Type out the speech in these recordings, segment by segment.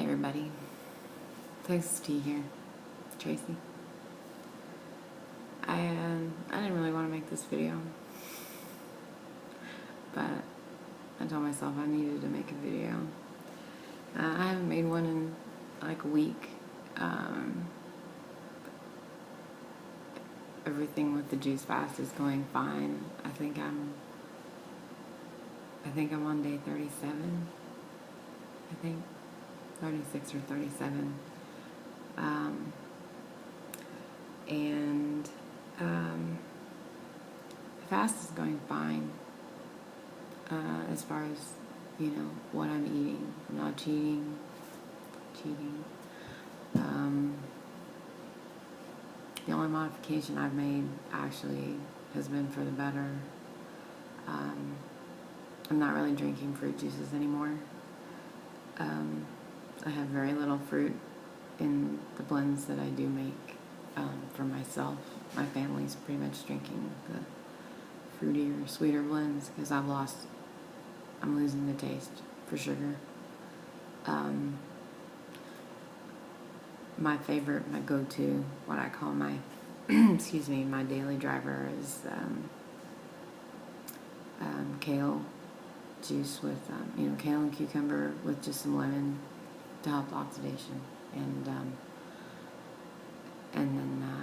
Hey everybody, Texas Tea here, Tracy. I didn't really want to make this video, but I told myself I needed to make a video. I haven't made one in like a week. Everything with the juice fast is going fine. I think I'm on day 37. I think 36 or 37. The fast is going fine. As far as, what I'm eating. I'm not cheating. The only modification I've made actually has been for the better. I'm not really drinking fruit juices anymore. I have very little fruit in the blends that I do make for myself. My family's pretty much drinking the fruitier, sweeter blends because I'm losing the taste for sugar. My favorite, my go-to, what I call my, my daily driver is kale juice with, kale and cucumber with just some lemon to help oxidation. And then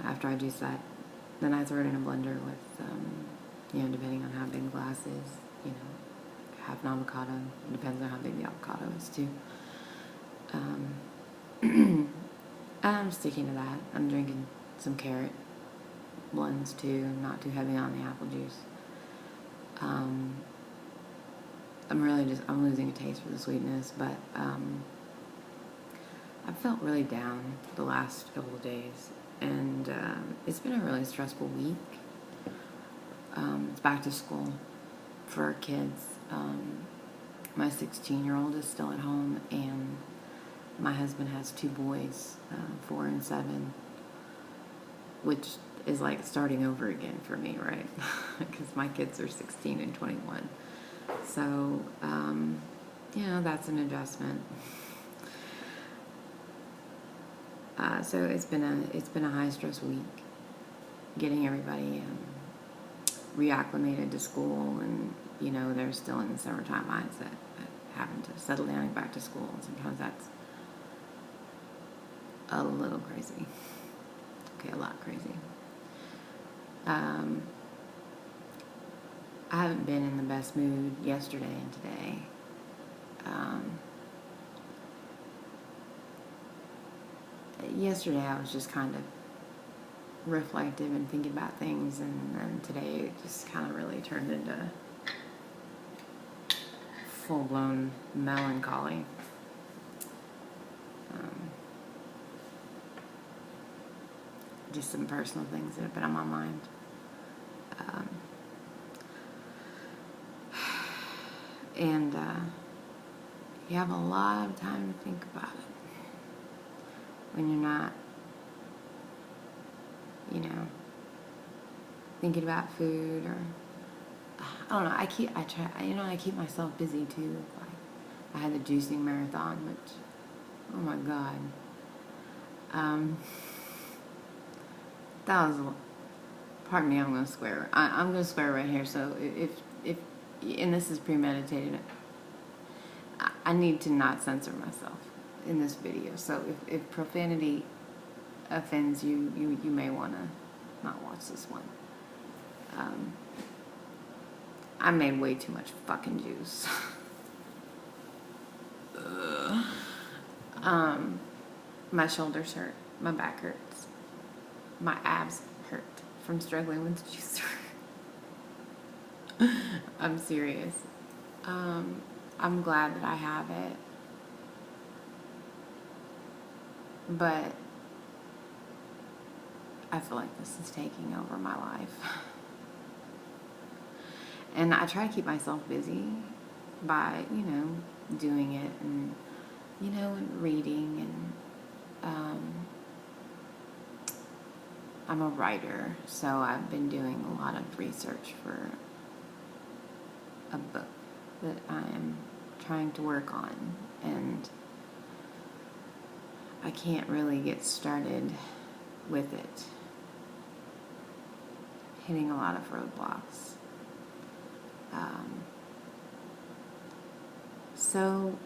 after I juice that, then I throw it in a blender with, depending on how big the glass is, half an avocado. It depends on how big the avocado is too. I'm sticking to that. I'm drinking some carrot blends too, not too heavy on the apple juice. I'm losing a taste for the sweetness, but I've felt really down the last couple of days, and it's been a really stressful week. It's back to school for our kids. My 16-year-old is still at home, and my husband has two boys, 4 and 7, which is like starting over again for me, right? Because my kids are 16 and 21. So, that's an adjustment. So it's been a high stress week, getting everybody reacclimated to school, and they're still in the summertime mindset, but having to settle down and back to school, and sometimes that's a little crazy. Okay, a lot crazy. I haven't been in the best mood yesterday and today. Yesterday I was just kind of reflective and thinking about things, and then today it just kind of really turned into full-blown melancholy. Just some personal things that have been on my mind. And you have a lot of time to think about it when you're not, thinking about food, or I don't know. I keep myself busy too. Like, I had the juicing marathon, which, oh my God, that was. Pardon me, I'm going to swear. I'm going to swear right here. So if and this is premeditated, I need to not censor myself in this video. So if profanity offends you, you may want to not watch this one. I made way too much fucking juice. My shoulders hurt. My back hurts. My abs hurt from struggling with the juicer. I'm serious. I'm glad that I have it, but I feel like this is taking over my life. And I try to keep myself busy by, doing it, and, and reading, and I'm a writer, so I've been doing a lot of research for a book that I am trying to work on, and I can't really get started with it. Hitting a lot of roadblocks. So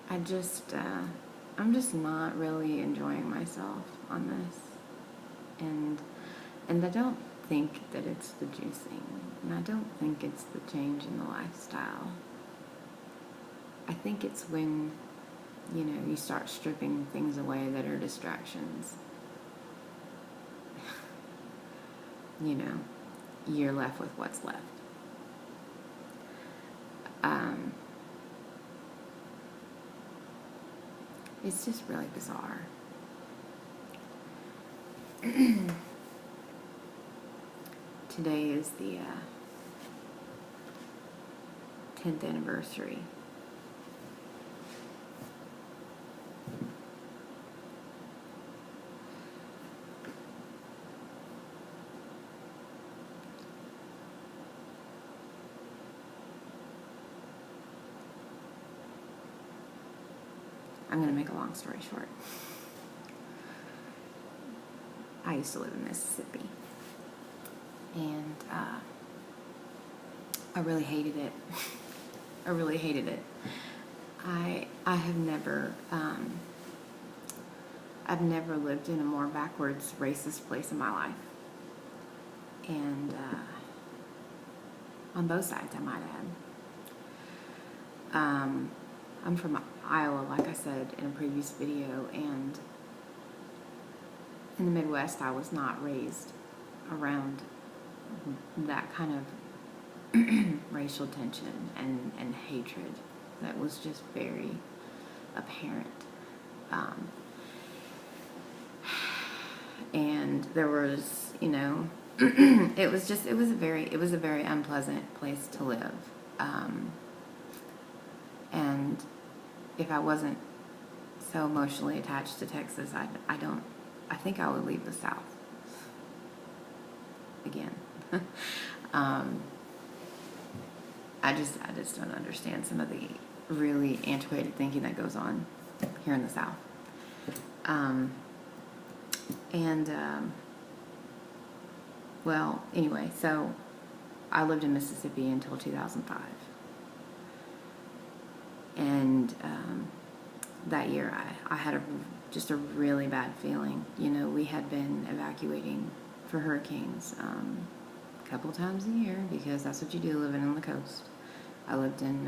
I'm just not really enjoying myself on this, and I don't think that it's the juicing, and I don't think it's the change in the lifestyle. I think it's when, you start stripping things away that are distractions. You're left with what's left. It's just really bizarre. Today is the 10th anniversary. I'm going to make a long story short. I used to live in Mississippi, and I really hated it. I really hated it. I have never I've never lived in a more backwards, racist place in my life, and on both sides, I might add. I'm from Iowa, like I said in a previous video, and in the Midwest, I was not raised around that kind of racial tension and hatred that was just very apparent. And there was, it was a very unpleasant place to live. And if I wasn't so emotionally attached to Texas, I think I would leave the South again. I just don't understand some of the really antiquated thinking that goes on here in the South. Well, anyway, so I lived in Mississippi until 2005. And that year I had just a really bad feeling. We had been evacuating for hurricanes a couple times a year because that's what you do living on the coast. I lived in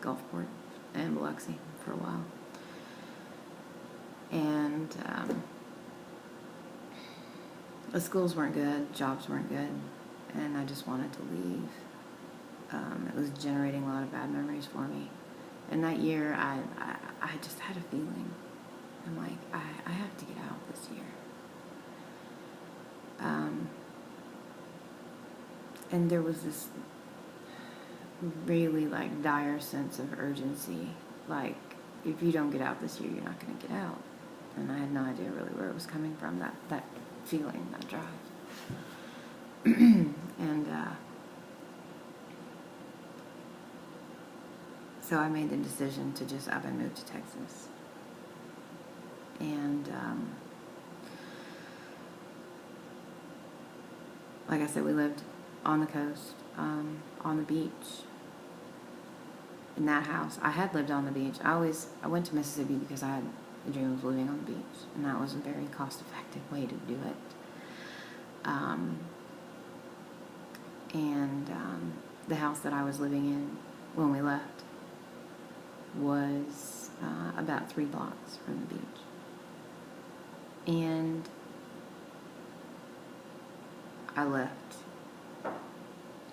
Gulfport and Biloxi for a while. And the schools weren't good, jobs weren't good, and I just wanted to leave. It was generating a lot of bad memories for me. And that year, I just had a feeling. I'm like, I have to get out this year. And there was this really, dire sense of urgency. Like, if you don't get out this year, you're not going to get out. And I had no idea really where it was coming from, that feeling, that drive. And so I made the decision to just up and move to Texas. And like I said, we lived on the coast, on the beach. In that house, I had lived on the beach. I went to Mississippi because I had the dream of living on the beach, and that was a very cost-effective way to do it. The house that I was living in when we left was about 3 blocks from the beach. And I left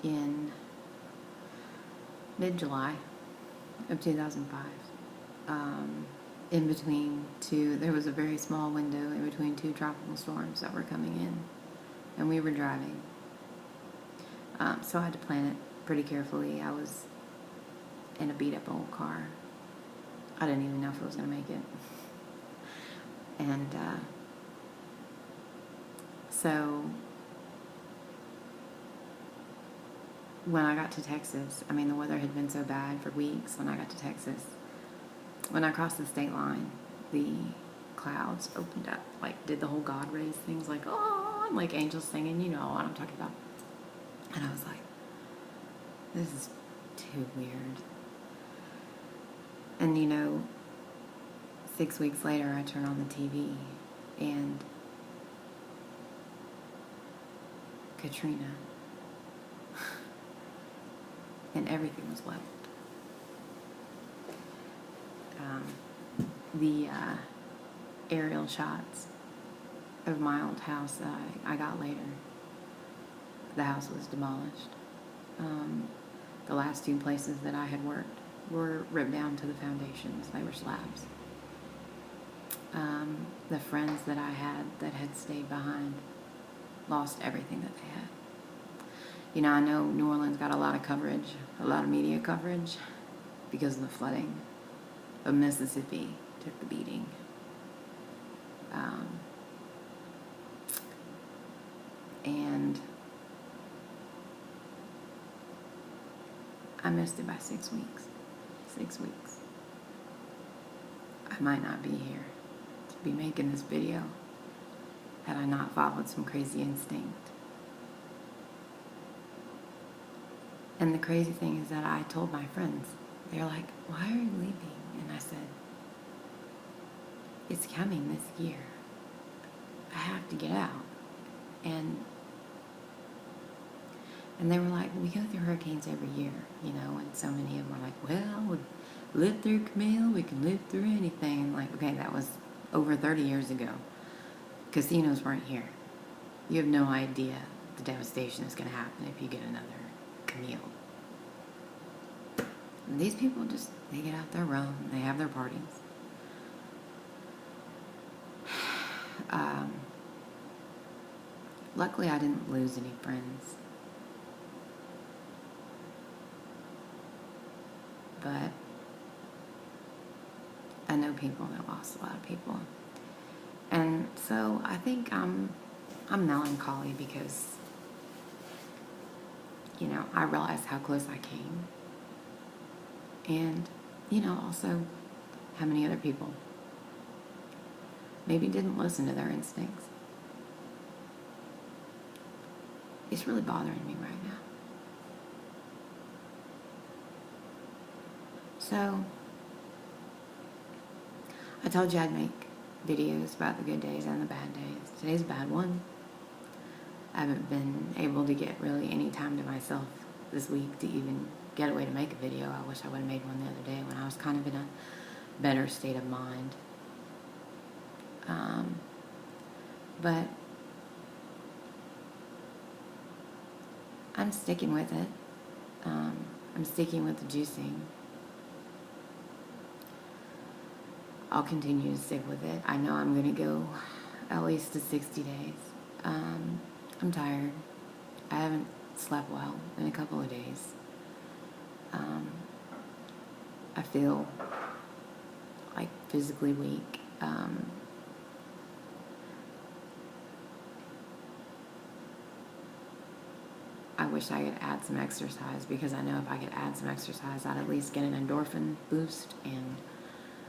in mid-July of 2005. In between there was a very small window in between 2 tropical storms that were coming in, and we were driving. So I had to plan it pretty carefully. I was in a beat-up old car. I didn't even know if I was going to make it. And so when I got to Texas, I mean, the weather had been so bad for weeks when I got to Texas. When I crossed the state line, the clouds opened up, like did the whole God rays things, like, oh, and like angels singing, you know what I'm talking about. And I was like, this is too weird. And 6 weeks later, I turn on the TV and Katrina, and everything was wet. The aerial shots of my old house that I got later, the house was demolished. The last 2 places that I had worked were ripped down to the foundations. They were slabs. The friends that I had that had stayed behind lost everything that they had. I know New Orleans got a lot of coverage, a lot of media coverage, because of the flooding. But Mississippi took the beating. And I missed it by 6 weeks. 6 weeks. I might not be here to be making this video had I not followed some crazy instinct. And the crazy thing is that I told my friends, they're like, why are you leaving? And I said, it's coming this year. I have to get out. And they were like, we go through hurricanes every year, and so many of them were like, well, we lived through Camille, we can live through anything. And like, okay, that was over 30 years ago. Casinos weren't here. You have no idea the devastation that's going to happen if you get another Camille. And these people they get out their rum, they have their parties. Luckily, I didn't lose any friends. But I know people that lost a lot of people. And so I think I'm melancholy because, I realized how close I came. And, also how many other people maybe didn't listen to their instincts. It's really bothering me right now. So, I told you I'd make videos about the good days and the bad days. Today's a bad one. I haven't been able to get really any time to myself this week to even get away to make a video. I wish I would have made one the other day when I was kind of in a better state of mind. But I'm sticking with it. I'm sticking with the juicing. I'll continue to stick with it. I know I'm going to go at least to 60 days. I'm tired. I haven't slept well in a couple of days. I feel like physically weak. I wish I could add some exercise, because I know if I could add some exercise, I'd at least get an endorphin boost, and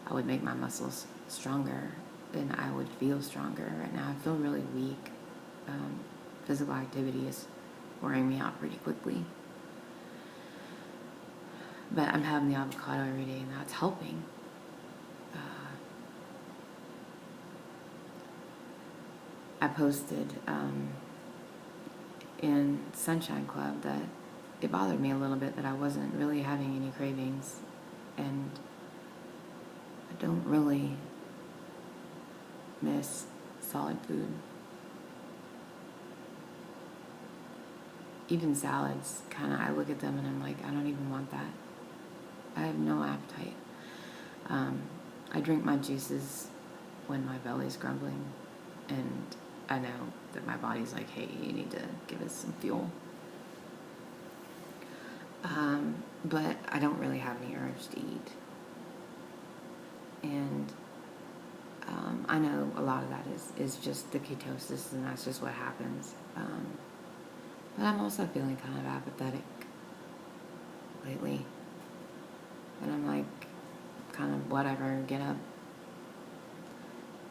I would make my muscles stronger, and I would feel stronger. Right now I feel really weak. Physical activity is wearing me out pretty quickly. But I'm having the avocado every day, and that's helping. I posted in Sunshine Club that it bothered me a little bit that I wasn't really having any cravings, and I don't really miss solid food. Even salads, I look at them and I'm like, I don't even want that. I have no appetite. I drink my juices when my belly's grumbling, and I know that my body's like, hey, you need to give us some fuel. But I don't really have any urge to eat. And I know a lot of that is just the ketosis, and that's just what happens. But I'm also feeling kind of apathetic. whatever, get up,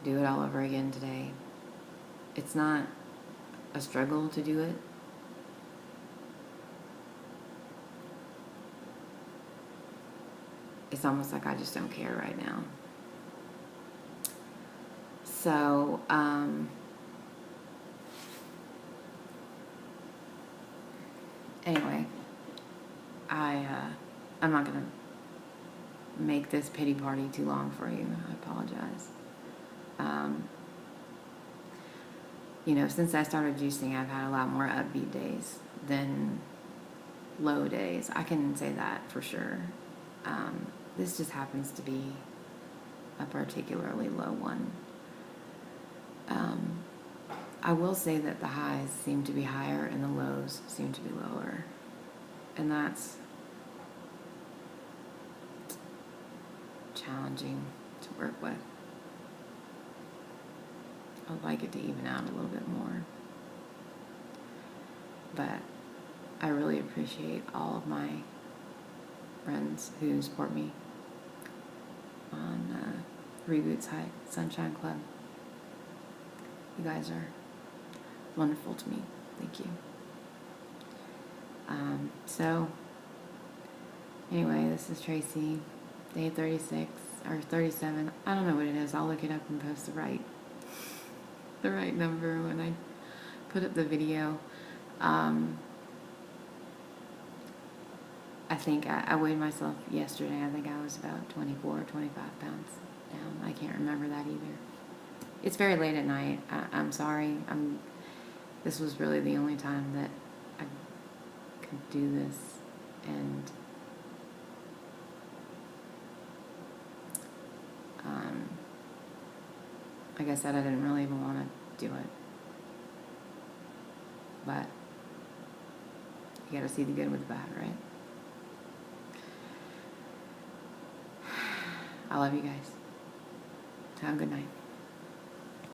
do it all over again today. It's not a struggle to do it. It's almost like I just don't care right now. So, anyway, I'm not gonna make this pity party too long for you. I apologize. You know, since I started juicing, I've had a lot more upbeat days than low days. I can say that for sure. This just happens to be a particularly low one. I will say that the highs seem to be higher and the lows seem to be lower. And that's challenging to work with. I'd like it to even out a little bit more. But I really appreciate all of my friends who support me on Reboots High Sunshine Club. You guys are wonderful to me. Thank you. So, anyway, this is Tracy, day 36 or 37. I don't know what it is. I'll look it up and post the right number when I put up the video. I think I weighed myself yesterday. I think I was about 24 or 25 pounds down. I can't remember that either. It's very late at night. I'm sorry. This was really the only time that I could do this. And like I said, I didn't really even want to do it. But you gotta see the good with the bad, right? I love you guys. Have a good night.